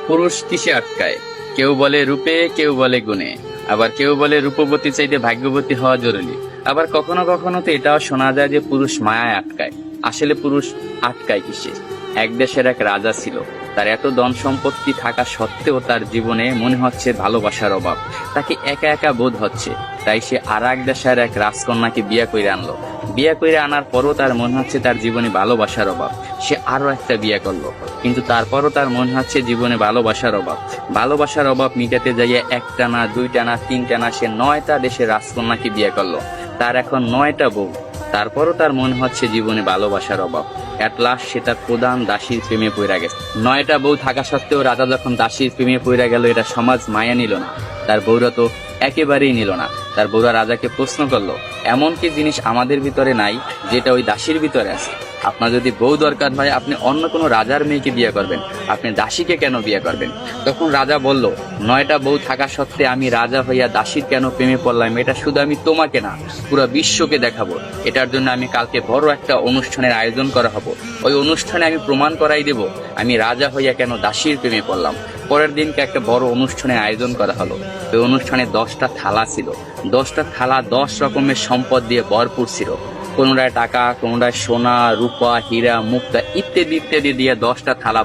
পুরুষ কিসে আটকায়? কেউ বলে রূপে, কেউ বলে গুণে, আবার কেউ বলে রূপবতী চাইতে ভাগ্যবতী হওয়া জরুরি। আবার কখনো কখনো তো এটাও শোনা যায় যে পুরুষ মায়ায় আটকায়। আসলে পুরুষ আটকায় কিসে? এক দেশের এক রাজা ছিল। তার এত ধন সম্পত্তি থাকা সত্ত্বেও তার জীবনে মনে হচ্ছে ভালোবাসার অভাব। তাকে একা একা বোধ হচ্ছে। তাই সে আর এক দেশের এক রাজকন্যাকে বিয়ে করে আনলো। বিয়ে করে আনার পরও তার মনে হচ্ছে তার জীবনে ভালোবাসার অভাব। সে আরো একটা বিয়ে করলো, কিন্তু তারপরও তার মনে হচ্ছে জীবনে ভালোবাসার অভাব। ভালোবাসার অভাব মিটাতে যাইয়া একটা না, দুইটা না, তিনটা না, সে 9টা দেশের রাজকন্যাকে বিয়ে করলো। তার এখন 9টা বউ। তারপরও তার মনে হচ্ছে জীবনে ভালোবাসার অভাব। এট লাস্ট সে তার প্রধান দাসীর প্রেমে পড়ে গেছে। 9টা বউ থাকা সত্ত্বেও রাজা যখন দাসীর প্রেমে পড়ে গেল, এটা সমাজ মায়া নিল না। তার বউরা তো একেবারেই নিল না। তার বউরা রাজাকে প্রশ্ন করলো, এমন কি জিনিস আমাদের ভিতরে নাই যেটা ওই দাসীর ভিতরে আছে? আপনার যদি বউ দরকার হয়, আপনি অন্য কোনো রাজার মেয়েকে বিয়ে করবেন, আপনি দাসীকে কেন বিয়ে করবেন? তখন রাজা বলল, 9টা বউ থাকা সত্ত্বে আমি রাজা হইয়া দাসীর কেন প্রেমে পড়লাম, এটা শুধু আমি তোমাকে না, পুরো বিশ্বকে দেখাবো। এটার জন্য আমি কালকে বড় একটা অনুষ্ঠানের আয়োজন করা হবো। ওই অনুষ্ঠানে আমি প্রমাণ করাই দেব আমি রাজা হইয়া কেন দাসীর প্রেমে পড়লাম। পরের দিনকে একটা বড় অনুষ্ঠানের আয়োজন করা হলো। ওই অনুষ্ঠানে 10টা থালা ছিল। 10টা থালা 10 রকমের সম্পদ দিয়ে ভরপুর ছিল। কোনোটায় টাকা, কোনোটায় সোনা, রূপা, হীরা, মুক্তা ইত্যাদি ইত্যাদি দিয়ে 10টা থালা